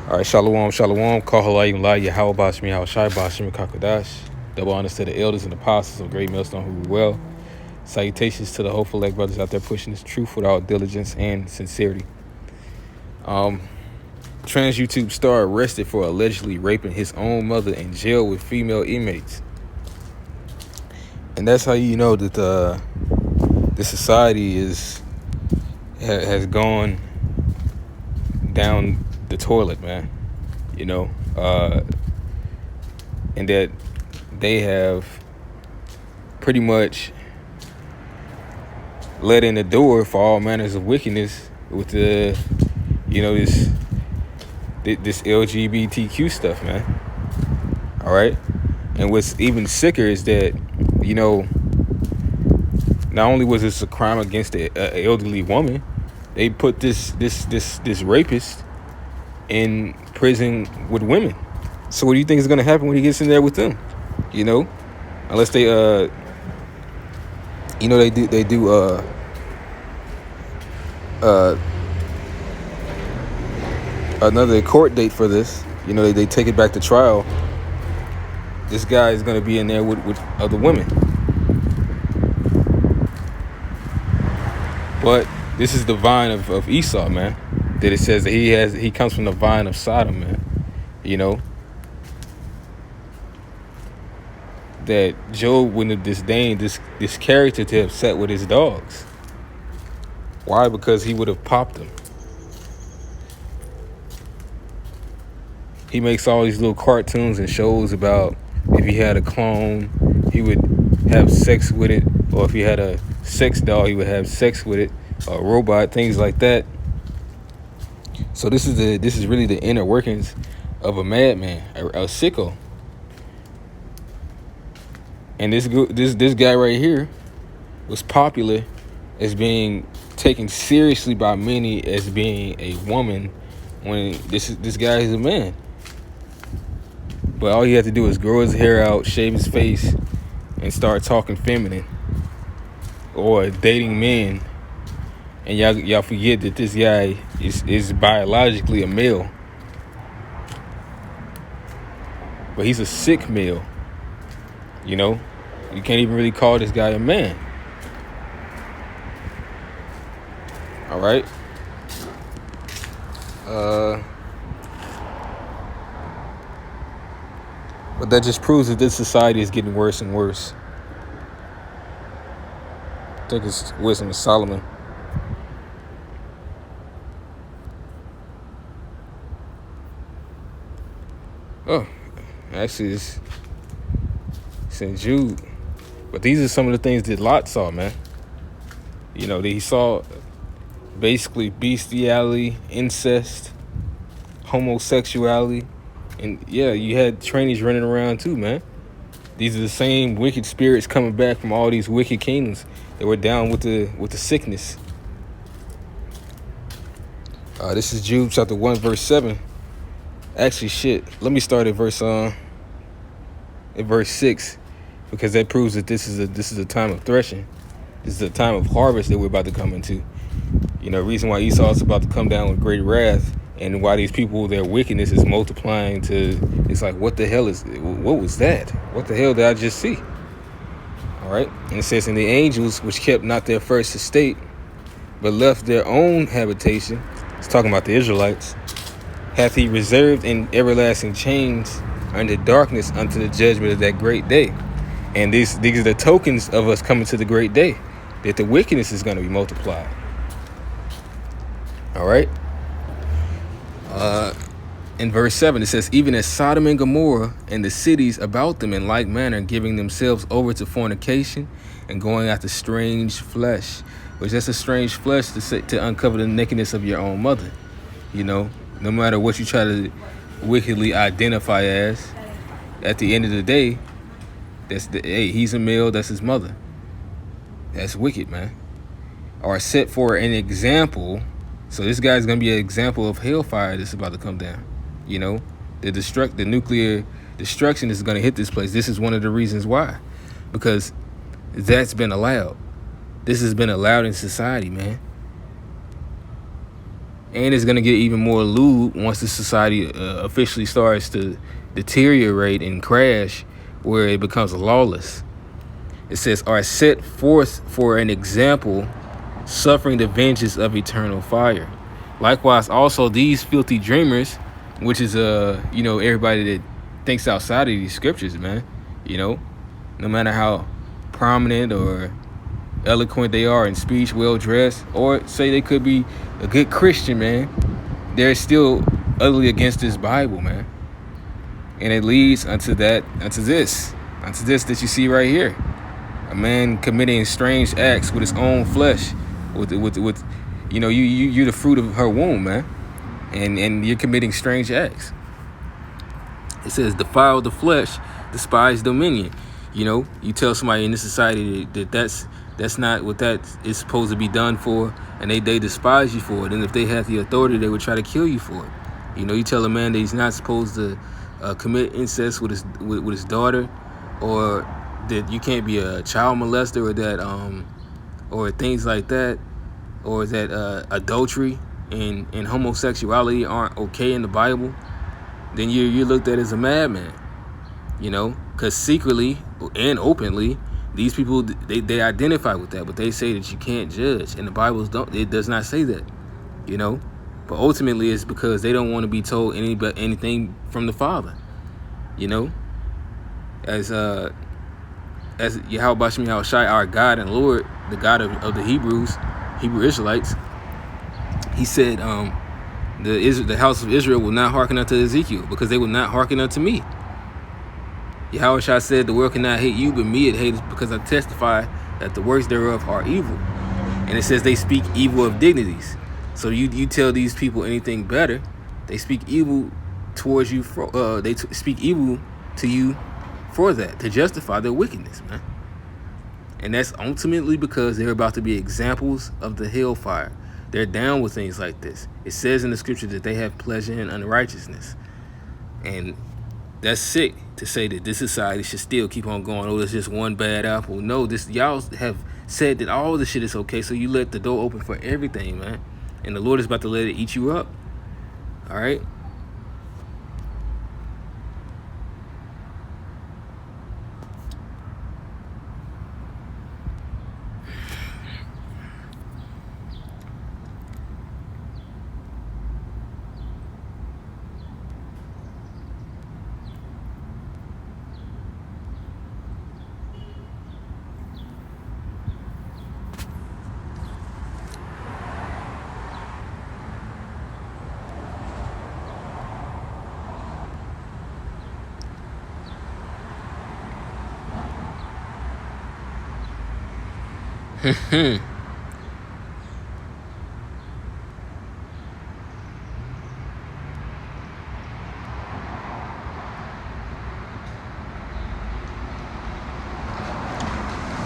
All right, shalom, shalom. Kahalayim la Yahweh Bashmi Shai Bashmi Kakadash. Double honors to the elders and apostles of Great Millstone who rule well. Salutations to the hopeful elect brothers out there pushing this truth with all diligence and sincerity. Trans YouTube star arrested for allegedly raping his own mother in jail with female inmates. And that's how you know that the society has gone down the toilet, man. You know, and that they have pretty much let in the door for all manners of wickedness with this LGBTQ stuff, man. All right. And what's even sicker is that, not only was this a crime against an elderly woman, they put this rapist in prison with women. So what do you think is going to happen when he gets in there with them? Unless they do another court date for this. They take it back to trial. This guy is going to be in there with other women. But this is the vine of Esau, man. That it says that he comes from the vine of Sodom, man. That Job wouldn't have disdained this character to have sat with his dogs. Why? Because he would have popped them. He makes all these little cartoons and shows about if he had a clone, he would have sex with it, or if he had a sex doll, he would have sex with it, a robot, things like that. So this is really the inner workings of a madman, a sicko. And this guy right here was popular as being taken seriously by many as being a woman, when this guy is a man. But all he had to do is grow his hair out, shave his face, and start talking feminine or dating men. And y'all forget that this guy is biologically a male. But he's a sick male. You can't even really call this guy a man. All right. But that just proves that this society is getting worse and worse. I think it's Wisdom of Solomon. Oh, actually, it's in Jude. But these are some of the things that Lot saw, man. That he saw basically bestiality, incest, homosexuality. And yeah, you had trainees running around too, man. These are the same wicked spirits coming back from all these wicked kingdoms that were down with the sickness. This is Jude chapter 1, verse 7. Actually, let me start at verse 6, because that proves that this is a time of threshing. This is a time of harvest that we're about to come into. The reason why Esau is about to come down with great wrath, and why these people, their wickedness is multiplying it's like, what was that? What the hell did I just see? All right. And it says, and the angels which kept not their first estate, but left their own habitation, it's talking about the Israelites, hath he reserved in everlasting chains under darkness unto the judgment of that great day. And these are the tokens of us coming to the great day, that the wickedness is going to be multiplied. All right. In verse 7, it says, even as Sodom and Gomorrah and the cities about them in like manner, giving themselves over to fornication and going after strange flesh, which that's a strange flesh to uncover the nakedness of your own mother. No matter what you try to wickedly identify as, at the end of the day, he's a male, that's his mother. That's wicked, man. Are set for an example. So this guy's gonna be an example of hellfire that's about to come down. The nuclear destruction is gonna hit this place. This is one of the reasons why, because that's been allowed. This has been allowed in society, man. And it's going to get even more lewd once the society officially starts to deteriorate and crash, where it becomes lawless. It says, are set forth for an example, suffering the vengeance of eternal fire. Likewise, also these filthy dreamers, which is everybody that thinks outside of these scriptures, man. No matter how prominent or eloquent they are in speech, well dressed, or say they could be a good Christian, man, they're still utterly against this Bible, man. And it leads unto this that you see right here. A man committing strange acts with his own flesh, with you're the fruit of her womb, man, and you're committing strange acts. It says, defile the flesh, despise dominion. You tell somebody in this society that's not what that is supposed to be done for, and they despise you for it. And if they had the authority, they would try to kill you for it. You tell a man that he's not supposed to commit incest with his daughter, or that you can't be a child molester, or that or things like that, or that adultery and homosexuality aren't okay in the Bible, then you're looked at as a madman. Because secretly and openly, these people, they identify with that, but they say that you can't judge, and the Bible does not say that. But ultimately it's because they don't want to be told anything from the Father. As Yahweh Bashim Yahushai, our God and Lord, the God of the Hebrew Israelites, he said, the house of Israel will not hearken unto Ezekiel, because they will not hearken unto me. Yahushua said, the world cannot hate you, but me it hates, because I testify that the works thereof are evil. And it says they speak evil of dignities. So you tell these people anything better, they speak evil towards you. Speak evil to you for that, to justify their wickedness, man. And that's ultimately because they're about to be examples of the hellfire. They're down with things like this. It says in the scripture that they have pleasure in unrighteousness. And that's sick to say that this society should still keep on going. Oh, there's just one bad apple. No, y'all have said that all the shit is okay, so you let the door open for everything, man. And the Lord is about to let it eat you up. All right?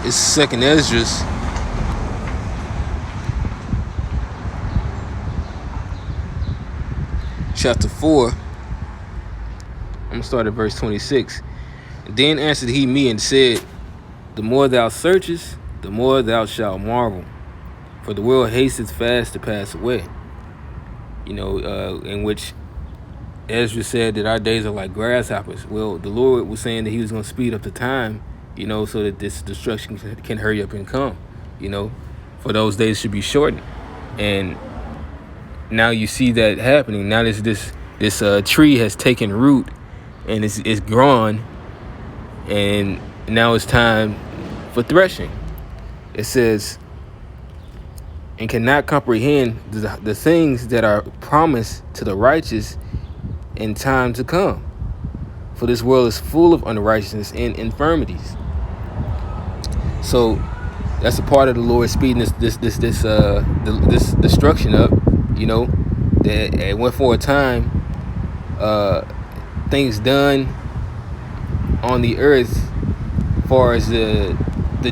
It's Second Esdras. Chapter 4. I'm going to start at verse 26. Then answered he me and said, the more thou searchest, the more thou shalt marvel. For the world hasteth fast to pass away. In which Ezra said that our days are like grasshoppers. Well, the Lord was saying that he was going to speed up the time, so that this destruction can hurry up and come. For those days should be shortened. And now you see that happening. Now this tree has taken root and it's grown, and now it's time for threshing. It says, and cannot comprehend the things that are promised to the righteous in time to come. For this world is full of unrighteousness and infirmities. So that's a part of the Lord speeding this destruction up. That it went for a time, things done on the earth, as far as the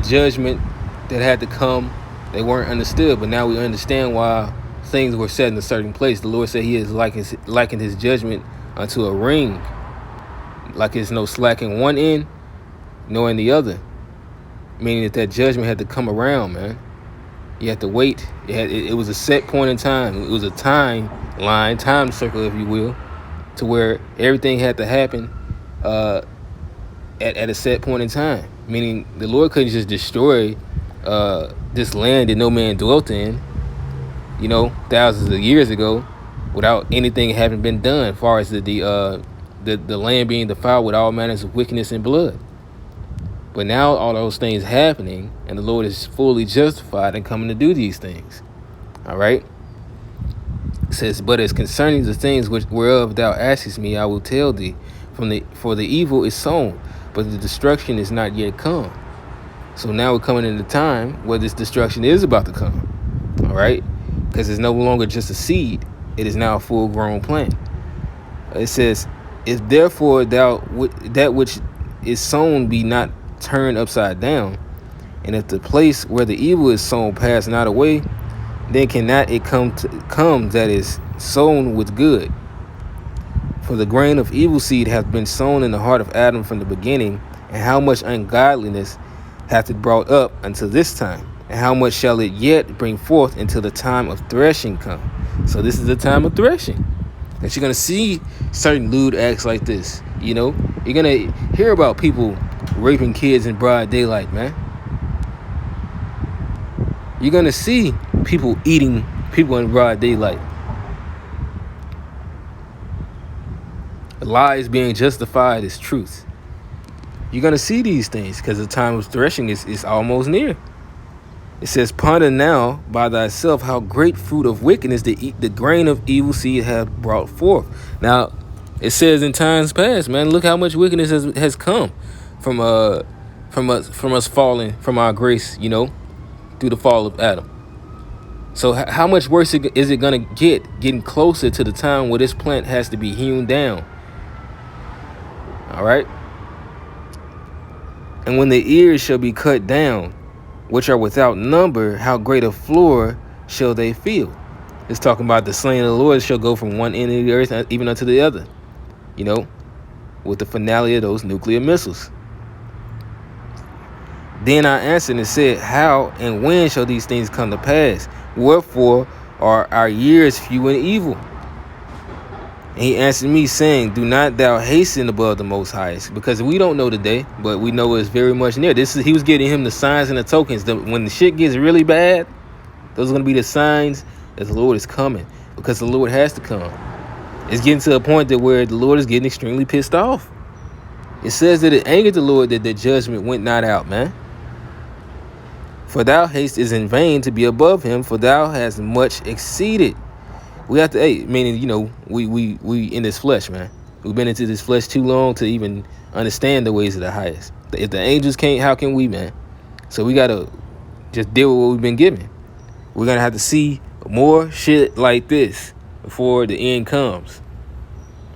judgment that had to come, they weren't understood. But now we understand why things were set in a certain place. The Lord said he is likened his judgment unto a ring, like there's no slack in one end nor in the other, meaning that judgment had to come around, man. You have to wait. It was a set point in time. It was a time circle, if you will, to where everything had to happen at a set point in time. Meaning the Lord couldn't just destroy this land that no man dwelt in, thousands of years ago, without anything having been done, as far as the land being defiled with all manners of wickedness and blood. But now all those things happening, and the Lord is fully justified in coming to do these things. All right. It says, but as concerning the things whereof thou askest me, I will tell thee. For the evil is sown, but the destruction is not yet come. So now we're coming into time where this destruction is about to come. All right, because it's no longer just a seed; it is now a full-grown plant. It says, if therefore that which is sown be not turned upside down, and if the place where the evil is sown pass not away, then cannot it come that is sown with good. For the grain of evil seed hath been sown in the heart of Adam from the beginning, and how much ungodliness hath it brought up until this time, and how much shall it yet bring forth until the time of threshing come. So this is the time of threshing, that you're going to see certain lewd acts like this. You're going to hear about people raping kids in broad daylight, man. You're going to see people eating people in broad daylight. Lies being justified as truth. You're going to see these things because the time of threshing is almost near. It says, ponder now by thyself how great fruit of wickedness the grain of evil seed hath brought forth. Now, it says in times past, man, look how much wickedness has come from us falling from our grace, through the fall of Adam. So how much worse is it going to getting closer to the time where this plant has to be hewn down? All right. And when the ears shall be cut down, which are without number, how great a floor shall they feel? It's talking about the slain of the Lord shall go from one end of the earth even unto the other, with the finale of those nuclear missiles. Then I answered and said, how and when shall these things come to pass? Wherefore are our years few and evil? And he answered me, saying, do not thou hasten above the Most Highest, because we don't know the day, but we know it's very much near. He was getting him the signs and the tokens. When the shit gets really bad, those are going to be the signs that the Lord is coming, because the Lord has to come. It's getting to a point that where the Lord is getting extremely pissed off. It says that it angered the Lord that the judgment went not out, man. For thou haste is in vain to be above him, for thou hast much exceeded. We have to, meaning, we in this flesh, man. We've been into this flesh too long to even understand the ways of the highest. If the angels can't, how can we, man? So we got to just deal with what we've been given. We're going to have to see more shit like this before the end comes.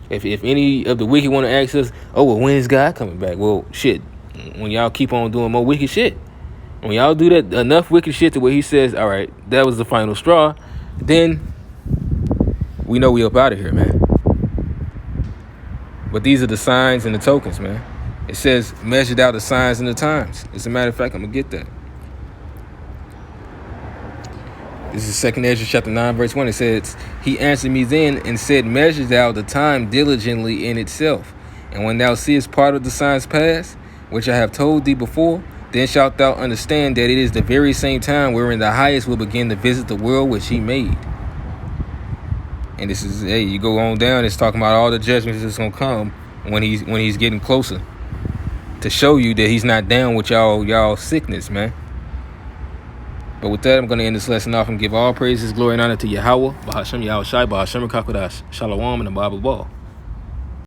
If any of the wicked want to ask us, oh, well, when is God coming back? Well, shit, when y'all keep on doing more wicked shit. When y'all do that enough wicked shit to where he says, all right, that was the final straw, then we know we up out of here, man. But these are the signs and the tokens, man. It says measured out the signs and the times. As a matter of fact, I'm going to get that. This is 2 Ezra chapter 9, verse 1. It says, he answered me then and said, measure thou the time diligently in itself. And when thou seest part of the signs pass, which I have told thee before, then shalt thou understand that it is the very same time wherein the highest will begin to visit the world which he made. And this is, you go on down, it's talking about all the judgments that's going to come when he's getting closer, to show you that he's not down with y'all sickness, man. But with that, I'm going to end this lesson off and give all praises, glory, and honor to Yahweh, Bahashem Yahushai, Bahashem Kakodash, Shalom, and the Bible Ball.